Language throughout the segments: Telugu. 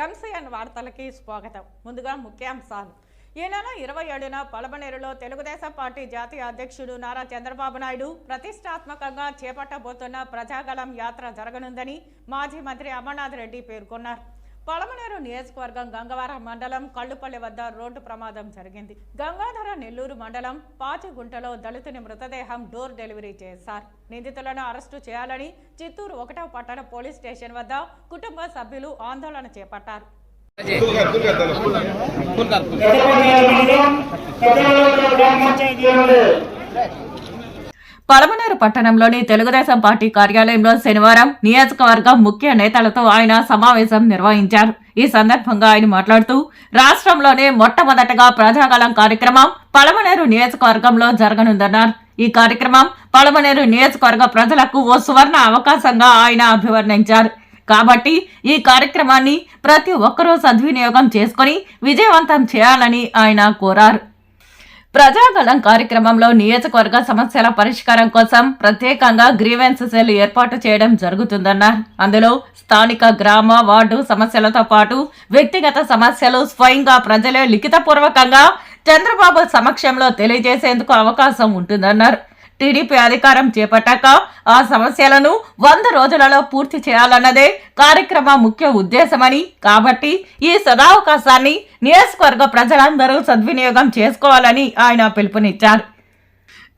ఎంసీఎన్ వార్తలకి స్వాగతం. ముందుగా ముఖ్యాంశాలు. ఈ నెల 27న పలమనేరులో తెలుగుదేశం పార్టీ జాతీయ అధ్యక్షుడు నారా చంద్రబాబు నాయుడు ప్రతిష్టాత్మకంగా చేపట్టబోతున్న ప్రజాగళం యాత్ర జరగనుందని మాజీ మంత్రి అమర్నాథ్ రెడ్డి పేర్కొన్నారు. పలమనేరు నియోజకవర్గం గంగవరం మండలం కళ్ళుపల్లి వద్ద రోడ్డు ప్రమాదం జరిగింది. గంగాధర నెల్లూరు మండలం పాచిగుంటలో దళితుని మృతదేహం డోర్ డెలివరీ చేశారు. నిందితులను అరెస్టు చేయాలని చిత్తూరు 1వ పట్టణ పోలీస్ స్టేషన్ వద్ద కుటుంబ సభ్యులు ఆందోళన చేపట్టారు. పలమనేరు పట్టణంలోని తెలుగుదేశం పార్టీ కార్యాలయంలో శనివారం నియోజకవర్గం ముఖ్య నేతలతో ఆయన సమావేశం నిర్వహించారు. ఈ సందర్భంగా ఆయన మాట్లాడుతూ రాష్ట్రంలోనే మొట్టమొదటగా ప్రజాగళం కార్యక్రమం పలమనేరు నియోజకవర్గంలో జరగనుందన్నారు. ఈ కార్యక్రమం పలమనేరు నియోజకవర్గ ప్రజలకు ఓ సువర్ణ అవకాశంగా ఆయన అభివర్ణించారు. కాబట్టి ఈ కార్యక్రమాన్ని ప్రతి ఒక్కరూ సద్వినియోగం చేసుకుని విజయవంతం చేయాలని ఆయన కోరారు. ప్రజాగళం కార్యక్రమంలో నియోజకవర్గ సమస్యల పరిష్కారం కోసం ప్రత్యేకంగా గ్రీవెన్స్ సెల్ ఏర్పాటు చేయడం జరుగుతుందన్నారు. అందులో స్థానిక గ్రామ వార్డు సమస్యలతో పాటు వ్యక్తిగత సమస్యలు స్వయంగా ప్రజలే లిఖితపూర్వకంగా చంద్రబాబు సమక్షంలో తెలియజేసేందుకు అవకాశం ఉంటుందన్నారు. టీడీపీ అధికారం చేపట్టాక ఆ సమస్యలను 100 రోజులలో పూర్తి చేయాలన్నదే కార్యక్రమ ముఖ్య ఉద్దేశమని, కాబట్టి ఈ సదావకాశాన్ని నియోజకవర్గ ప్రజలందరూ సద్వినియోగం చేసుకోవాలని ఆయన పిలుపునిచ్చారు.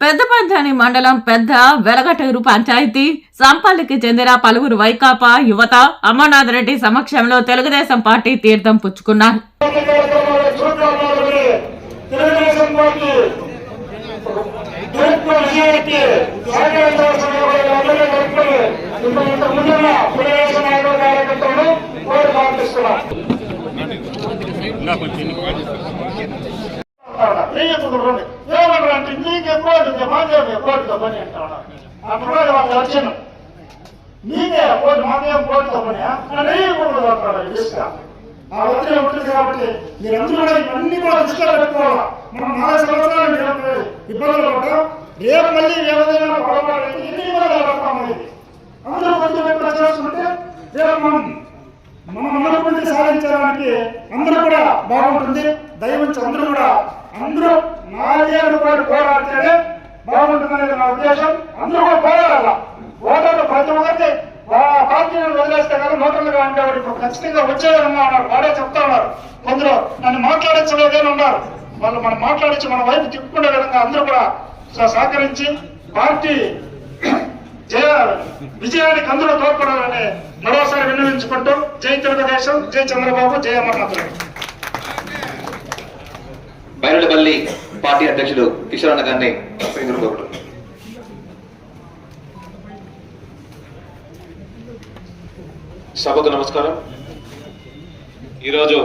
పెద్దపంచాని మండలం పెద్ద వెలగటూరు పంచాయతీ సంపల్లికి చెందిన పలువురు వైకాపా యువత అమర్నాథ్ రెడ్డి సమక్షంలో తెలుగుదేశం పార్టీ తీర్థం పుచ్చుకున్నారు. ఆ ఒత్తిడి ఉంటుంది కాబట్టి మీరందరూ కూడా ఇవన్నీ కూడా దృష్టిలో పెట్టుకోవాలా. మనం 4 సంవత్సరాలు ఇబ్బందులు పడ్డాం. రేపు మళ్ళీ ఏదైనా పొరపాటు ఎన్ని ఇబ్బందులు పడతాం అనేది అందరూ కొంచెం ఎక్కువ చేసుకుంటే రేపు మనం అనుకుంటే సాధించడానికి అందరూ కూడా బాగుంటుంది. దయవుంచి అందరూ 4 ఏళ్ళు కూడా పోరాడితేనే బాగుంటుందనేది నా ఉద్దేశం. అందరూ కూడా పోరాడాల. ఓటర్లు ప్రతి ఒక్కరికి పార్టీని వదిలేస్తే కానీ నోటర్లుగా ఉండేవాడు ఇప్పుడు ఖచ్చితంగా వచ్చేవారుగా ఉన్నారు. వాడే చెప్తా ఉన్నారు. కొందరు నన్ను మాట్లాడించలేదని ఉన్నారు. వాళ్ళు మనం మాట్లాడించి మన వైపు తిప్పుకునే విధంగా అందరూ కూడా సహకరించి పార్టీ విజయానికి అందరూ తోడ్పడాలని మరోసారి విన్నవించుకుంటూ జై తెలుగుదేశం, జై చంద్రబాబు, జై అమర్నాథ్ రెడ్డి. బైరడపల్లి పార్టీ అధ్యక్షుడు కిషోర్ అన్న గారిని సభకు నమస్కారం. ఈరోజు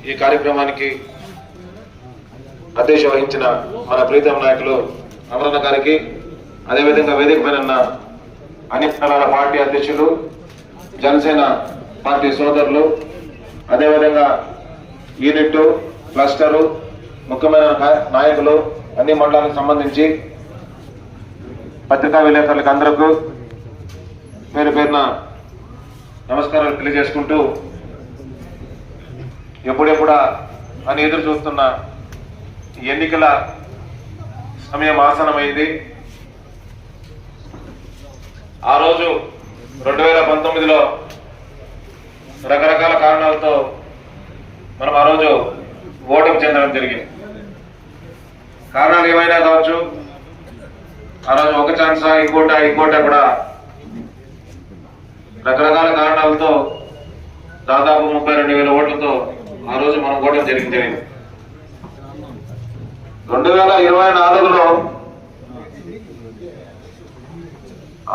ఈ కార్యక్రమానికి అధ్యక్షత వహించిన మన ప్రీతం నాయకులు అమరన్న గారికి, అదేవిధంగా వేదిక పైన అన్ని పార్టీ అధ్యక్షులు, జనసేన పార్టీ సోదరులు, అదేవిధంగా యూనిట్ క్లస్టరు ముఖ్యమైన నాయకులు, అన్ని మండలాలకు సంబంధించి పత్రికా విలేకరులకు అందరికీ పేరు పేరున నమస్కారాలు తెలియజేసుకుంటూ ఎప్పుడెప్పుడా అని ఎదురు చూస్తున్న ఎన్నికల సమయం ఆసనమైంది. ఆ రోజు 2019లో రకరకాల కారణాలతో మనం ఆ రోజు ఓటమి చెందడం జరిగింది. కారణాలు ఏమైనా కావచ్చు. ఆ రోజు ఒక ఛాన్సా ఇంకోట కూడా రకరకాల కారణాలతో దాదాపు 32,000 ఓట్లతో ఆ రోజు మనం ఓటమి జరిగింది. 2024లో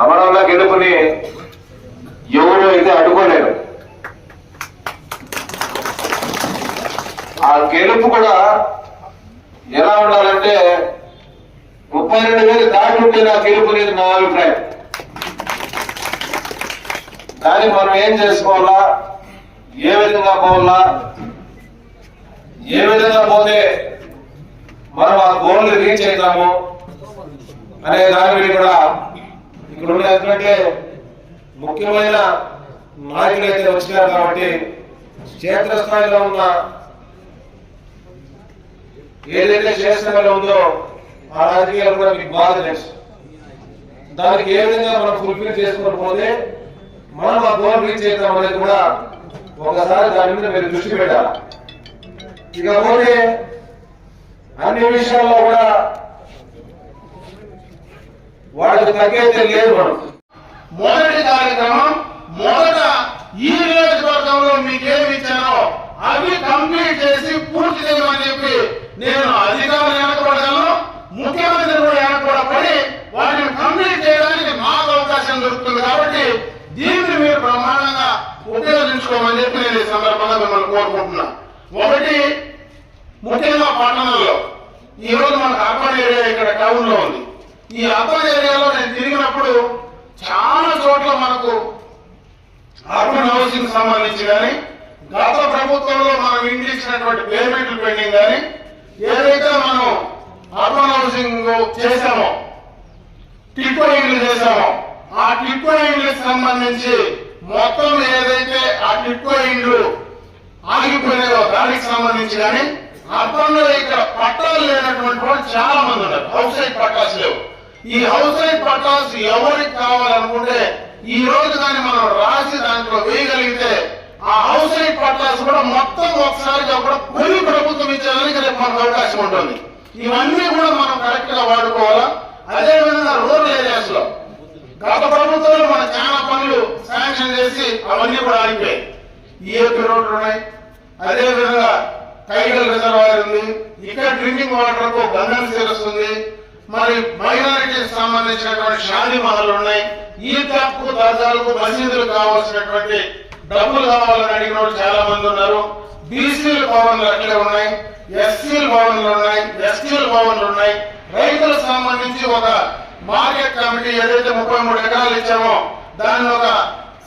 అమరావతి గెలుపుని ఎవరు అయితే అడ్డుకోలేరు. ఆ గెలుపు కూడా ఎలా ఉండాలంటే 32,000 దాటి ఉంటే నా గెలుపు అనేది నా అభిప్రాయం. దానికి మనం ఏం చేసుకోవాలా, ఏ విధంగా పోవాలా, ఏ విధంగా పోతే మనం ఆ గోల్ రీచ్ అవుతాము అనే దాని కూడా ఇక్కడ ఎందుకంటే ముఖ్యమైన నాయకులు అయితే వచ్చినారు కాబట్టి క్షేత్రస్థాయిలో ఉన్న ఏదైతే క్షేత్రంలో ఉందో ఆ రాజకీయాలు కూడా మీకు బాగా తెలుసు. దానికి ఏ విధంగా మనం ఫుల్ఫిల్ చేసుకుని పోతే మనం ఆ గోల్ రీచ్ చేద్దాం అనేది కూడా ఒకసారి దాని మీద మీరు దృష్టి పెట్టాలి. ఇకపోతే అన్ని విషయాల్లో కూడా వాళ్ళకి తగ్గైతే లేదు. మనం మొదటి కార్యక్రమం మొదట ఈ నియోజకవర్గంలో మీకేమి ఇచ్చానో అవి కంప్లీట్ చేసి పూర్తి చేయమని చెప్పి నేను అధికారులు వెనకబడగలను, ముఖ్యమంత్రి కూడా వెనకబడి వాటిని కంప్లీట్ చేయడానికి మాకు అవకాశం దొరుకుతుంది. కాబట్టి దీన్ని మీరు బ్రహ్మాండంగా ఉపయోగించుకోమని చెప్పి నేను ఈ సందర్భంగా మిమ్మల్ని కోరుకుంటున్నా. ఒకటి, ముఖ్యంగా పట్టణంలో ఈ రోజు మనకు అర్బన్ ఏరియా ఇక్కడ టౌన్ లో ఉంది. ఈ అర్బన్ ఏరియాలో నేను తిరిగినప్పుడు చాలా చోట్ల మనకు అర్బన్ హౌసింగ్ సంబంధించి కానీ గత ప్రభుత్వంలో మనం ఇండిచ్చినటువంటి పేమెంట్లు పెండింగ్ కానీ ఏదైతే మనం అర్బన్ హౌసింగ్ చేశామో, టిట్కో ఇండ్లు చేశామో, ఆ టిట్కో ఇండ్లకు సంబంధించి మొత్తం ఏదైతే ఆ టిట్కో ఇండ్లు ఆగిపోయినాయో దానికి సంబంధించి కానీ అర్బన్ లో ఇక్కడ పట్టాలు లేనటువంటి వాళ్ళు చాలా మంది ఉన్నారు. హౌస్ సైడ్ పట్టాస్ లేవు. ఈ హౌస్ సైడ్ పట్టాస్ ఎవరికి కావాలనుకుంటే ఈ రోజు కానీ మనం రాసి దాంట్లో వేయగలిగితే ఆ హౌస్ సైడ్ పట్టాస్ కూడా మొత్తం ఒకసారిగా కూడా కొన్ని ప్రభుత్వం ఇచ్చేదానికి రేపు మనకు అవకాశం ఉంటుంది. ఇవన్నీ కూడా మనం కరెక్ట్ గా వాడుకోవాలా. అదేవిధంగా రూరల్ ఏరియాస్ లో గత ప్రభుత్వంలో మన చాలా పనులు శాంక్షన్ చేసి అవన్నీ కూడా ఆగిపోయాయి. ఈఏపీ రోడ్లు ఉన్నాయి, అదేవిధంగా టైగల్ రిజర్వాయర్ ఉంది, ఇక్కడ డ్రింకింగ్ వాటర్ కు గంగన్ సీరస్ ఉంది, మరి మైనారిటీకి సంబంధించినటువంటి షాదీ మహల్ ఉన్నాయి, ఈద్గాహ్కు దర్గాలకు మసీదులు కావాల్సినటువంటి డబ్బులు కావాలని అడిగిన వాళ్ళు చాలా మంది ఉన్నారు. బీసీల భవన్లు అట్లే ఉన్నాయి, ఎస్సీల భవన్లు ఉన్నాయి, ఎస్టీల భవన్లు ఉన్నాయి. రైతులకు సంబంధించి ఒక మార్కెట్ కమిటీ ఏదైతే 33 ఎకరాలు ఇచ్చామో దాన్ని ఒక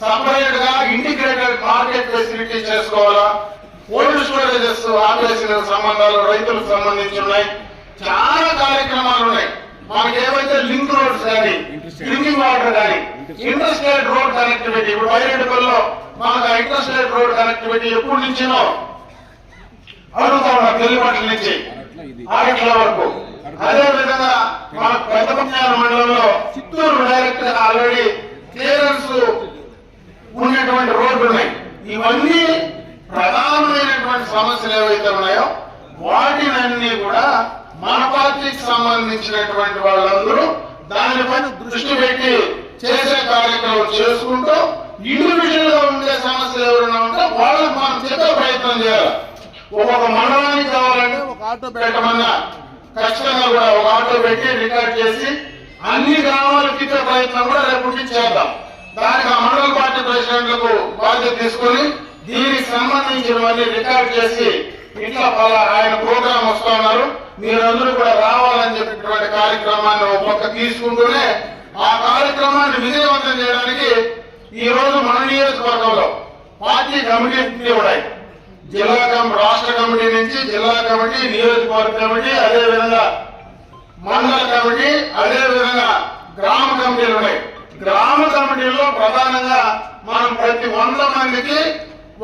సపరేట్ గా ఇంటిగ్రేటెడ్ మార్కెట్ ఫెసిలిటీ చేసుకోవాలా. కోల్డ్ స్టోరేజెస్ ఆపేసిన సంబంధాలు రైతులకు సంబంధించి ఉన్నాయి. చాలా కార్యక్రమాలు ఉన్నాయి. మనకి ఏవైతే లింక్ రోడ్స్ కానీ, డ్రింకింగ్ వాటర్ కానీ, ఇంటర్ స్టేట్ రోడ్ కనెక్టివిటీ, ఇప్పుడు బైరెడ్డిపల్లిలో మనకు ఇంటర్ స్టేట్ రోడ్ కనెక్టివిటీ ఎప్పటి నుంచినో అడుగుతా ఉన్నారు, తెల్లిపట్ల నుంచి ఆగట్ల వరకు. అదే విధంగా మన పెద్దపట్నాల మండలంలో చిత్తూరు డైరెక్ట్ గా ఆల్రెడీ క్లియరెన్స్ ఉన్నటువంటి రోడ్లు ఉన్నాయి. ఇవన్నీ ప్రధానమైనటువంటి సమస్యలు ఏవైతే ఉన్నాయో వాటినన్నీ కూడా మన పార్టీకి సంబంధించినటువంటి వాళ్ళందరూ దానిపైన దృష్టి పెట్టి చేసే కార్యక్రమం చేసుకుంటూ ఇండివిజువల్ గా ఉండే సమస్యలు ఎవరైనా ఉంటే వాళ్ళకి మనం చెప్పే ప్రయత్నం చేయాలి. ఒక్కొక్క మండలానికి కావాలంటే ఒక ఆటో పెట్టమన్నా ఖచ్చితంగా కూడా ఒక ఆటో పెట్టి రికార్డ్ చేసి అన్ని గ్రామాలకు ఇచ్చే ప్రయత్నం కూడా రేపటి నుంచి చేద్దాం. దానికి ఆ మండల పార్టీ ప్రెసిడెంట్లకు బాధ్యత తీసుకుని దీనికి సంబంధించినవన్నీ రికార్డ్ చేసి ఇట్లా ఆయన ప్రోగ్రామ్ వస్తా ఉన్నారు, మీరందరూ కూడా రావాలని చెప్పినటువంటి కార్యక్రమాన్ని ఒక పక్క తీసుకుంటూనే ఆ కార్యక్రమాన్ని విజయవంతం చేయడానికి ఈ రోజు మన నియోజకవర్గంలో పార్టీ కమిటీ ఉన్నాయి. జిల్లా రాష్ట్ర కమిటీ నుంచి జిల్లా కమిటీ, నియోజకవర్గ కమిటీ, అదేవిధంగా మండల కమిటీ, అదేవిధంగా గ్రామ కమిటీలు ఉన్నాయి. గ్రామ కమిటీల్లో ప్రధానంగా మనం ప్రతి 100 మందికి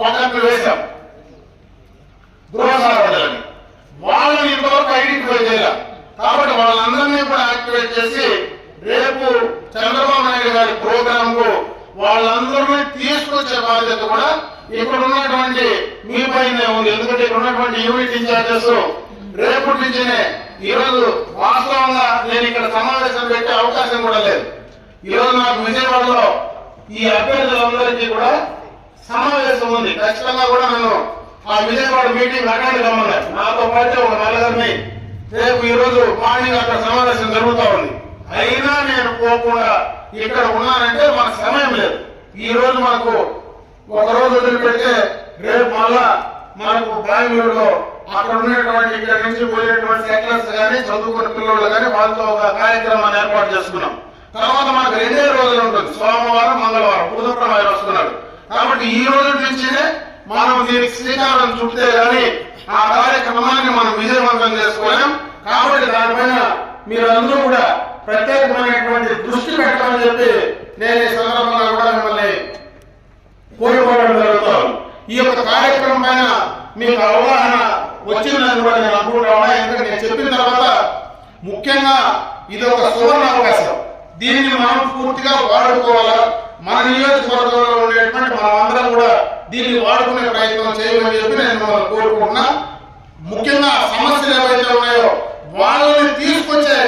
ఒకరిని వేశాం గృహ సారథులని. వాళ్ళని ఇంతవరకు ఐడెంటిఫై చేయాలి. కాబట్టి వాళ్ళందరినీ కూడా యాక్టివేట్ చేసి రేపు చంద్రబాబు నాయుడు గారి ప్రోగ్రామ్ కు వాళ్ళందరినీ తీసుకొచ్చే బాధ్యత కూడా ఇక్కడ ఉన్నటువంటి మీ పైనే ఉంది. ఎందుకంటే ఇక్కడ ఉన్నటువంటి యూనిట్ ఇన్ఛార్జెస్ రేపటి నుంచినే, ఈరోజు వాస్తవంగా నేను ఇక్కడ సమావేశం పెట్టే అవకాశం కూడా లేదు. ఈరోజు నాకు విజయవాడలో ఈ అభ్యర్థులందరికీ కూడా సమావేశం ఉంది. ఖచ్చితంగా కూడా నన్ను ఆ విజయవాడ మీటింగ్ అటెండ్ కమ్మన్నారు. నాతో పాటు ఒక 4 రేపు ఈ రోజు మార్నింగ్ అక్కడ సమావేశం జరుగుతూ ఉంది. అయినా నేను పోకుండా ఇక్కడ ఉన్నానంటే మనకు సమయం లేదు. ఈ రోజు మనకు ఒక రోజు వదిలిపెడితే రేపు మళ్ళా మనకు బెంగళూరులో అక్కడ ఉన్నటువంటి ఇక్కడ నుంచి పోయేటువంటి సెటిలర్స్ కానీ, చదువుకున్న పిల్లలు కానీ వాళ్ళతో ఒక కార్యక్రమాన్ని ఏర్పాటు చేసుకున్నాం. తర్వాత మనకు 2 రోజులు ఉంటుంది, సోమవారం, మంగళవారం, బుధవారం ఆయన వస్తున్నాడు. కాబట్టి ఈ రోజు నుంచినే మనం దీనికి శ్రీకారం చుట్టే గానీ ఆ కార్యక్రమాన్ని మనం విజయవంతం చేసుకోలేం. కాబట్టి దానిపైన మీరందరూ కూడా ప్రత్యేకమైనటువంటి దృష్టి పెట్టాలని చెప్పి నేను ఈ సందర్భంగా కూడా మిమ్మల్ని కోరుకోవడం జరుగుతుంది. ఈ యొక్క కార్యక్రమం పైన మీకు అవగాహన వచ్చిందని కూడా నేను అనుకుంటా ఉన్నా. ఎందుకంటే నేను చెప్పిన తర్వాత ముఖ్యంగా ఇది ఒక సువర్ణ అవకాశం. దీన్ని మనం పూర్తిగా వాడుకోవాలా. మన నియోజకవర్గంలో ఉండేటువంటి మనం అందరం కూడా దీన్ని వాడుకునే ప్రయత్నం చేయమని చెప్పి నేను కోరుకుంటున్నా. ముఖ్యంగా సమస్యలు ఏవైతే ఉన్నాయో వాళ్ళని తీసుకొచ్చే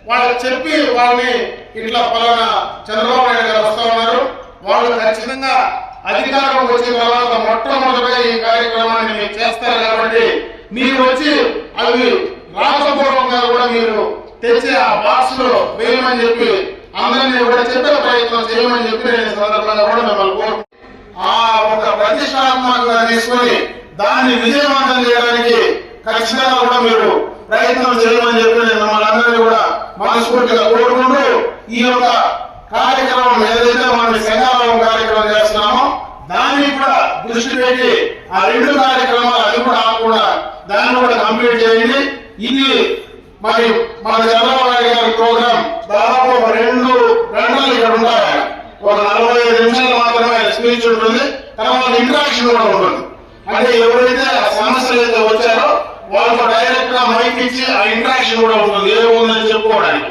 వాళ్ళకి చెప్పి వాళ్ళని ఇట్లా పలానా చంద్రబాబు నాయుడు గారు వస్తా ఉన్నారు, వాళ్ళు ఖచ్చితంగా అధికారం వచ్చిన తర్వాత మొట్టమొదటిగా ఈ కార్యక్రమాన్ని మీరు చేస్తారు కాబట్టి మీరు వచ్చి అవి రాతపూర్వకంగా కూడా మీరు తెచ్చి ఆ బాక్స్ లో వేయమని చెప్పి అందరినీ కూడా చెప్పే ప్రయత్నం చేయమని చెప్పి నేను సందర్భంగా కూడా మిమ్మల్ని కోరుకుంటున్నాను. ఆ ఒక ప్రతిష్టాత్మకంగా తీసుకొని దాన్ని విజయవంతం చేయడానికి ఖచ్చితంగా కూడా మీరు ప్రయత్నం చేయమని చెప్పి నేను మిమ్మల్ని అందరినీ కూడా మనస్ఫూర్తిగా కోరుకుంటూ ఈ యొక్క కార్యక్రమం ఏదైతే మనం శంఖారావం కార్యక్రమం చేస్తున్నామో దాన్ని కూడా దృష్టి పెట్టి ఆ 2 కార్యక్రమాలు అది కూడా ఆకుండా దాన్ని కూడా కంప్లీట్ చేయండి. ఇది మరి మన చంద్రబాబు నాయుడు గారి ప్రోగ్రాం దాదాపు 2 గంటలు ఇక్కడ ఉంటాయి. ఒక 45 నిమిషాలు మాత్రమే ఆయన స్పీచ్ ఉంటుంది, తర్వాత ఇంటరాక్షన్ కూడా ఉంటుంది. అంటే ఎవరైతే సమస్యలు అయితే వచ్చారో వాళ్ళకు డైరెక్ట్ గా మైక్ ఇచ్చి ఆ ఇంటరాక్షన్ కూడా ఉంటుంది, ఏముందని చెప్పుకోవడానికి.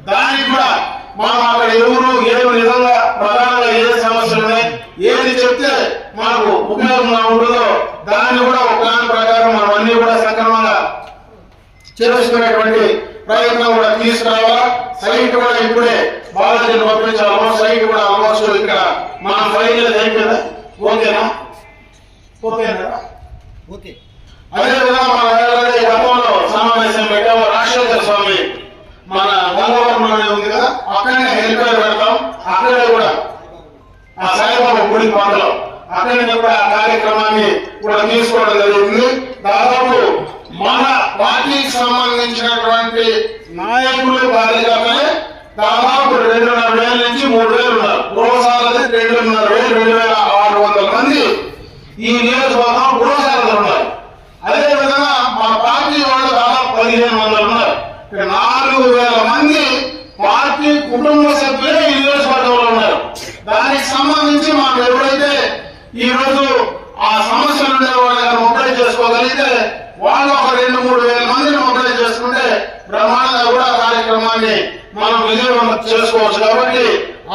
దానికి కూడా మనం అక్కడ ఎవరు ఏ విధంగా ప్రధానంగా ఏ సమస్యలు ఉన్నాయి, ఏది చెప్తే మనకు ఉపయోగంగా ఉంటుందో దాన్ని కూడా ఒక ప్లాన్ ప్రకారం మనం అన్ని కూడా సక్రమంగా చేసుకునేటువంటి ప్రయత్నం కూడా తీసుకురావాలా. సైట్ కూడా ఇప్పుడే బాలాజీని పంపించాలి. సైట్ కూడా ఆల్మోస్ట్ ఇక్కడ మనం ఫైనల్ అయిపోయిందా? ఓకేనా? ఓకే. అదేవిధంగా మన గతంలో సమావేశం పెట్టాము. రాజశేఖర స్వామి మన గంగవరంలోనే ఉంది కదా, అక్కడనే హెలిప్యాడ్ పెడతాం. అక్కడే కూడా ఆ సాయిబాబా గుడి పాటలో అక్కడే కూడా ఆ కార్యక్రమాన్ని కూడా తీసుకోవడం జరుగుతుంది. దాదాపు మన పార్టీకి సంబంధించినటువంటి నాయకులు కార్యకర్తలే దాదాపు 2,500 నుంచి 3,000 ఉన్నారు. గృహశాలది 2,500 2,600 మంది ఈ నియోజకవర్గం గృహశాలలు ఉన్నారు. అదే విధంగా మా పార్టీ వాళ్ళు దాదాపు 1,500 ఉన్నారు. 4,000 మంది పార్టీ కుటుంబ సభ్యులే ఈ నియోజకవర్గంలో ఉన్నారు. దానికి సంబంధించి మనం ఎవరైతే ఈ రోజు ఆ సమస్యలు ఉండే వాళ్ళని మొబైల్ చేసుకోగలిగితే వాళ్ళు ఒక 2-3 వేల మందిని మొబైల్ చేసుకుంటే బ్రహ్మాండంగా కూడా కార్యక్రమాన్ని మనం విజయవంతం చేసుకోవచ్చు. కాబట్టి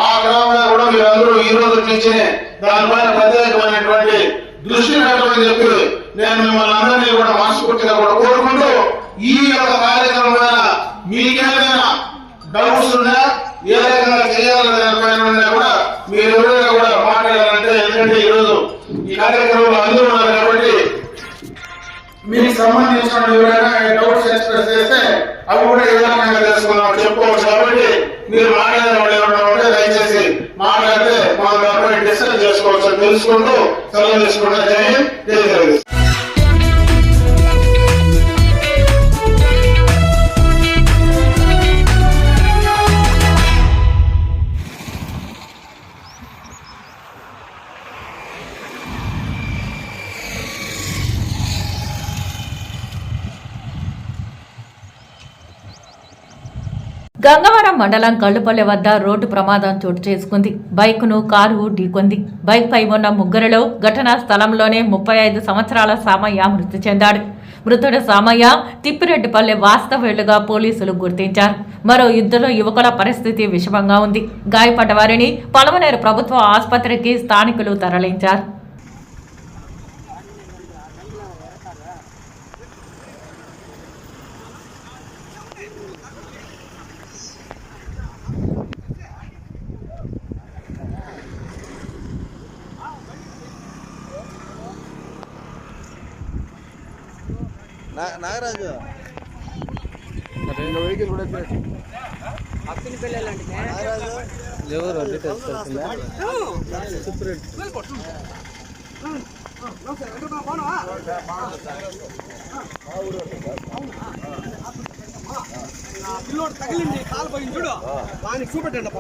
ఆ క్రమంగా కూడా మీరందరూ ఈ రోజు నుంచి దానిపైన ప్రత్యేకమైనటువంటి దృష్టి పెట్టమని చెప్పి నేను మిమ్మల్ని అందరినీ కూడా మనస్ఫూర్తిగా కూడా కోరుకుంటూ ఈ యొక్క కార్యక్రమం మీకేదైనా డౌట్స్ ఉన్నా ఏ రకంగా చేయాలనే దానిపైన కూడా మీరు ఎవరైనా కూడా మాట్లాడాలంటే, ఎందుకంటే ఈరోజు ఈ కార్యక్రమంలో అందరూ ఉన్నారు కాబట్టి మీకు సంబంధించిన ఎవరైనా డౌట్స్ ఎక్స్ప్రెస్ చేస్తే అవి కూడా ఏ రకంగా చేసుకున్నాం చెప్పుకోవచ్చు. కాబట్టి మీరు మాట్లాడే వాళ్ళు ఎవరైనా ఉంటే దయచేసి మాట్లాడితే మన దానిపై డిస్కస్ చేసుకోవచ్చు తెలుసుకుంటూ సెలవు తీసుకుంటా. జై హింద్, జై జగదీష్. గంగవరం మండలం కళ్ళుపల్లె వద్ద రోడ్డు ప్రమాదం చోటు చేసుకుంది. బైక్ను కారు ఢీకొంది. బైక్ పై ఉన్న ముగ్గురులో ఘటనా స్థలంలోనే 35 సంవత్సరాల సామయ్య మృతి చెందాడు. మృతుడు సామయ్య తిప్పిరెడ్డిపల్లె వాస్తవ్యులుగా పోలీసులు గుర్తించారు. మరో 2 యువకుల పరిస్థితి విషమంగా ఉంది. గాయపడ్డ వారిని పలమనేరు ప్రభుత్వ ఆసుపత్రికి స్థానికులు తరలించారు. నాగరాజు వెహికల్ కూడా నాగరాజు ఎవరు డీటెయిల్స్ తెలిసిందా? పిల్లోడు తగిలింది, కాలు పోయింది చూడు, దానికి చూపెట్టండి.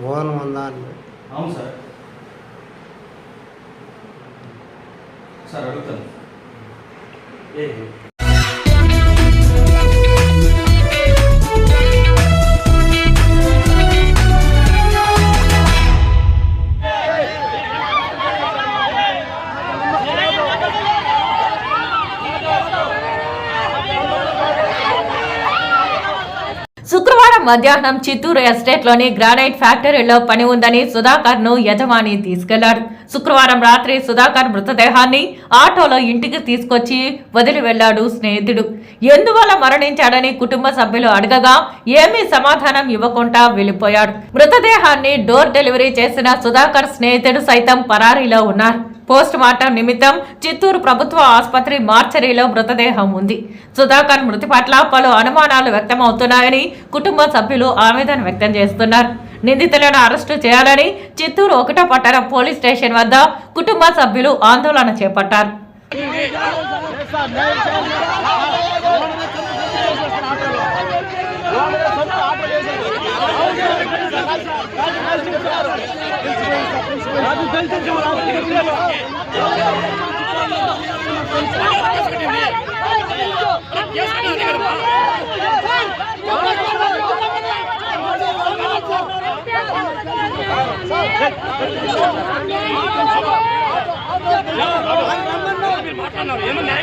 భువనం ఉందా అని అవును సార్. సార్ అడుగుతాను. శుక్రవారం మధ్యాహ్నం చిత్తూరు ఎస్టేట్లోని గ్రానైట్ ఫ్యాక్టరీలో పని ఉందని సుధాకర్ ను యజమాని తీసుకెళ్లాడు. శుక్రవారం రాత్రి సుధాకర్ మృతదేహాన్ని ఆటోలో ఇంటికి తీసుకొచ్చి వదిలి వెళ్లాడు స్నేహితుడు. ఎందువల్ల మరణించాడని కుటుంబ సభ్యులు అడగగా ఏమీ సమాధానం ఇవ్వకుండా వెళ్లిపోయాడు. మృతదేహాన్ని డోర్ డెలివరీ చేసిన సుధాకర్ స్నేహితుడు సైతం పరారీలో ఉన్నారు. పోస్ట్ మార్టం నిమిత్తం చిత్తూరు ప్రభుత్వ ఆసుపత్రి మార్చరీలో మృతదేహం ఉంది. సుధాకర్ మృతి పట్ల పలు అనుమానాలు వ్యక్తమవుతున్నాయని కుటుంబ సభ్యులు ఆవేదన వ్యక్తం చేస్తున్నారు. నిందితులను అరెస్టు చేయాలని చిత్తూరు 1వ పట్టణ పోలీస్ స్టేషన్ వద్ద కుటుంబ సభ్యులు ఆందోళన చేపట్టారు. ఏమన్నా